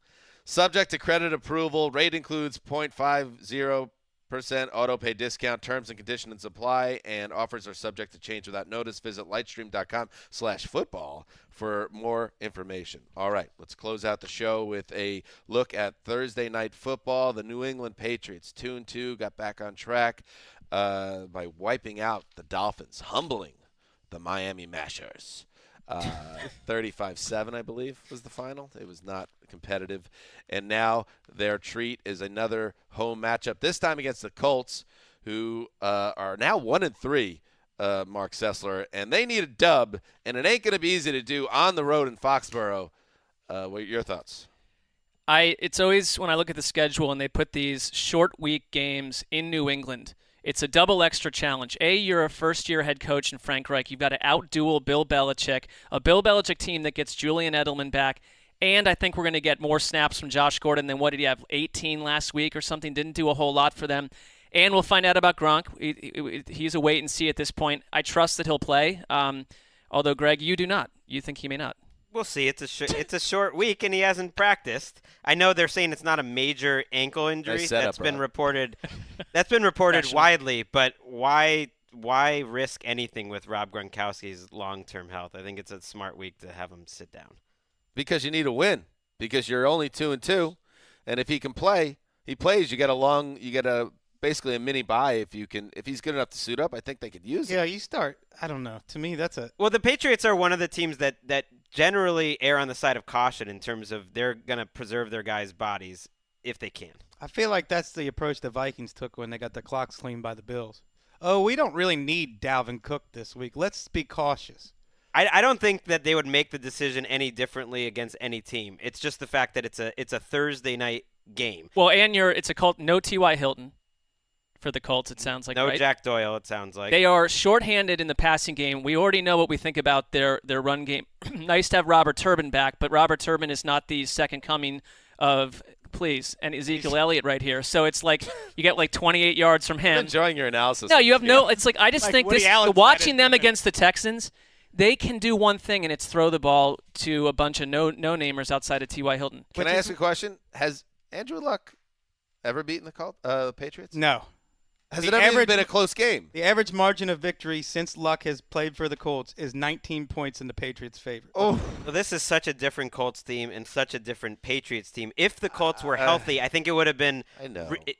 Subject to credit approval. Rate includes 0.50% auto pay discount. Terms and conditions apply, and offers are subject to change without notice. Visit lightstream.com/football for more information. All right, let's close out the show with a look at Thursday night football. The New England Patriots 2-2 got back on track by wiping out the Dolphins, humbling the Miami Mashers. 35-7, I believe, was the final. It was not competitive. And now their treat is another home matchup, this time against the Colts, who are now 1-3, Marc Sessler, and they need a dub, and it ain't going to be easy to do on the road in Foxborough. What are your thoughts? It's always, when I look at the schedule and they put these short week games in New England, it's a double extra challenge. You're a first-year head coach in Frank Reich. You've got to out-duel Bill Belichick, a Bill Belichick team that gets Julian Edelman back, and I think we're going to get more snaps from Josh Gordon than what did he have, 18 last week or something? Didn't do a whole lot for them. And we'll find out about Gronk. He's a wait and see at this point. I trust that he'll play, although, Greg, you do not. You think he may not. We'll see. It's a short week, and he hasn't practiced. I know they're saying it's not a major ankle injury. That's been reported. That's been reported widely. But why risk anything with Rob Gronkowski's long-term health? I think it's a smart week to have him sit down. Because you need a win. Because you're only 2-2, and if he can play, he plays. You get a basically a mini bye if he's good enough to suit up. I think they could use it. Yeah, you start. I don't know. To me, that's Well, the Patriots are one of the teams that generally err on the side of caution in terms of they're going to preserve their guys' bodies if they can. I feel like that's the approach the Vikings took when they got the clocks cleaned by the Bills. Oh, we don't really need Dalvin Cook this week. Let's be cautious. I don't think that they would make the decision any differently against any team. It's just the fact that it's a Thursday night game. Well, and it's a Colt. No T.Y. Hilton for the Colts, it sounds like. No right? Jack Doyle, it sounds like. They are shorthanded in the passing game. We already know what we think about their run game. Nice to have Robert Turbin back, but Robert Turbin is not the second coming of and Ezekiel Elliott right here. So it's like you get like 28 yards from him. I'm enjoying your analysis. No, you have no. It's like I just think Woody Allen's watching them against the Texans, they can do one thing, and it's throw the ball to a bunch of no-namers outside of T.Y. Hilton. Can I ask a question? Has Andrew Luck ever beaten the Patriots? No. Has it ever been a close game? The average margin of victory since Luck has played for the Colts is 19 points in the Patriots' favor. Oh, well, this is such a different Colts team and such a different Patriots team. If the Colts were healthy, I think it would have been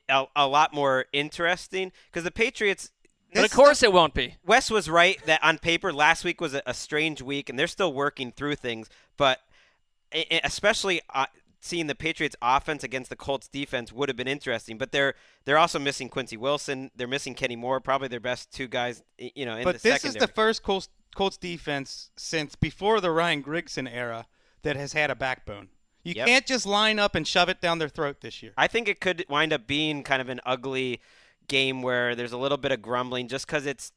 a lot more interesting because the Patriots. But of course it won't be. Wes was right that on paper last week was a strange week, and they're still working through things. But especially seeing the Patriots offense against the Colts defense would have been interesting, but they're also missing Quincy Wilson. They're missing Kenny Moore, probably their best two guys, in the secondary. But this is the first Colts defense since before the Ryan Grigson era that has had a backbone. You can't just line up and shove it down their throat this year. I think it could wind up being kind of an ugly game where there's a little bit of grumbling just because it's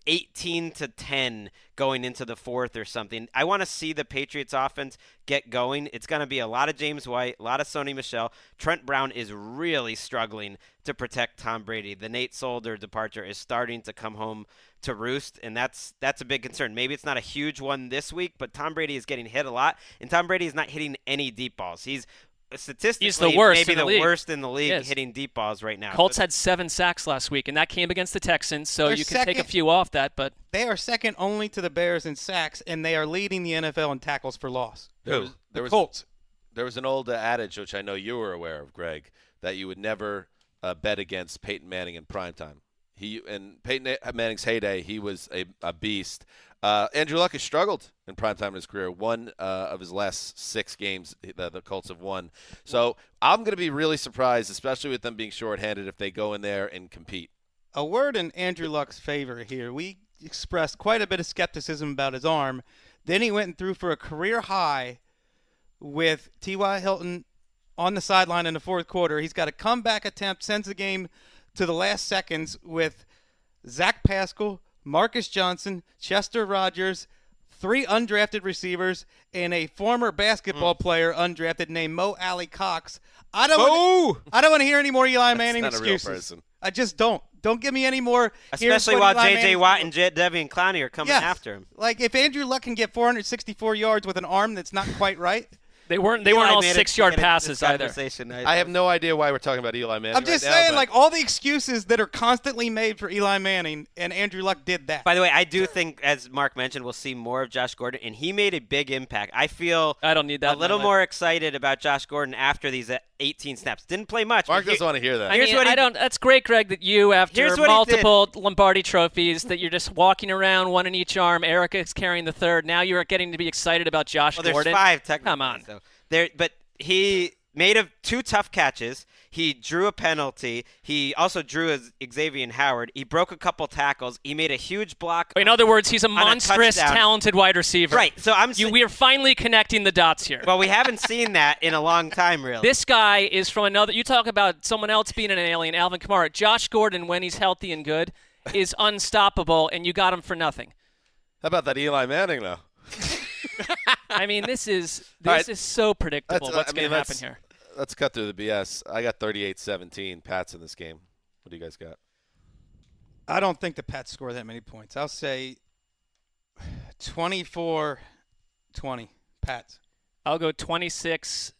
18-10 going into the fourth or something. I want to see the Patriots offense get going. It's going to be a lot of James White, a lot of Sony Michel. Trent Brown is really struggling to protect Tom Brady. The Nate Solder departure is starting to come home to roost, and that's a big concern. Maybe it's not a huge one this week, but Tom Brady is getting hit a lot, and Tom Brady is not hitting any deep balls. He's statistically he's the worst maybe in the the league. worst in the league hitting deep balls right now. Colts had 7 sacks last week, and that came against the Texans, so you can take a few off that. But they are second only to the Bears in sacks, and they are leading the NFL in tackles for loss. The Colts. There was an old adage, which I know you were aware of, Greg, that you would never bet against Peyton Manning in primetime. In Peyton Manning's heyday, he was a beast. Andrew Luck has struggled in primetime in his career. One of his last 6 games, the Colts have won. So I'm going to be really surprised, especially with them being shorthanded, if they go in there and compete. A word in Andrew Luck's favor here. We expressed quite a bit of skepticism about his arm. Then he went and threw for a career high with T.Y. Hilton on the sideline in the fourth quarter. He's got a comeback attempt, sends the game to the last seconds with Zach Pascal, Marcus Johnson, Chester Rogers, 3 undrafted receivers, and a former basketball player undrafted named Mo Alley Cox. I don't want to hear any more Eli Manning That's not excuses. a real person. I just don't. Don't give me any more. Especially while J.J. Watt and Devian Clowney are coming after him. Like if Andrew Luck can get 464 yards with an arm that's not quite right. They weren't all 6-yard passes either. I have no idea why we're talking about Eli Manning. I'm just saying, like all the excuses that are constantly made for Eli Manning, and Andrew Luck did that. By the way, I do think, as Mark mentioned, we'll see more of Josh Gordon, and he made a big impact. I don't need that. A little more excited about Josh Gordon after these 18 snaps. Didn't play much. Mark but doesn't want to hear that. I Here's mean, what he I don't. That's great, Greg. That you, after Here's what he did. multiple Lombardi trophies, that you're just walking around, one in each arm. Erica's carrying the third. Now you're getting to be excited about Josh Well, there's Gordon. 5 technically. Come on. So but he made 2 tough catches. He drew a penalty. He also drew Xavier Howard. He broke a couple tackles. He made a huge block. In other words, he's a on monstrous, touchdown. talented wide receiver. Right. So we are finally connecting the dots here. Well, we haven't seen that in a long time, really. This guy is from another. You talk about someone else being an alien, Alvin Kamara. Josh Gordon, when he's healthy and good, is unstoppable, and you got him for nothing. How about that Eli Manning, though? I mean, this is right. so predictable. What's going to happen here? Let's cut through the BS. I got 38-17 Pats in this game. What do you guys got? I don't think the Pats score that many points. I'll say 24-20 Pats. I'll go 26-19.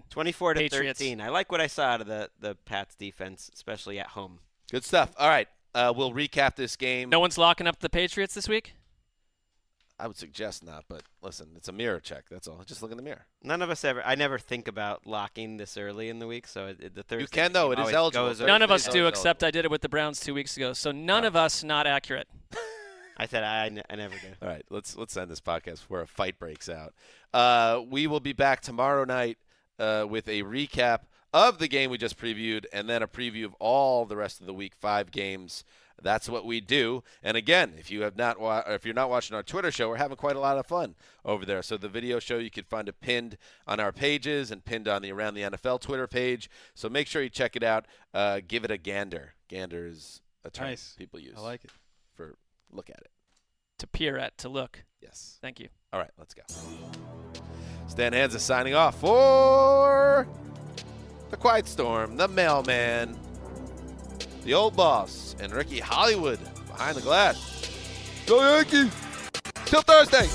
24 to Patriots. 13. I like what I saw out of the Pats defense, especially at home. Good stuff. All right. We'll recap this game. No one's locking up the Patriots this week? I would suggest not, but listen, it's a mirror check. That's all. Just look in the mirror. None of us ever. I never think about locking this early in the week, so the Thursday. You can, though. It is always eligible. goes None of us Thursday do, is except I did it with the Browns 2 weeks ago. So none of us not accurate. I said I never do. All right, let's end this podcast before a fight breaks out. We will be back tomorrow night with a recap of the game we just previewed, and then a preview of all the rest of the week 5 games. That's what we do. And again, if you have not, if you're not watching our Twitter show, we're having quite a lot of fun over there. So the video show, you can find it pinned on our pages and pinned on the Around the NFL Twitter page. So make sure you check it out. Give it a gander. Gander is a term people use. I like it. For look at it. To peer at, to look. Yes. Thank you. All right, let's go. Stan Hanzus signing off for the Quiet Storm, the Mailman, the Old Boss, and Ricky Hollywood behind the glass. Go Yankees! Till Thursday!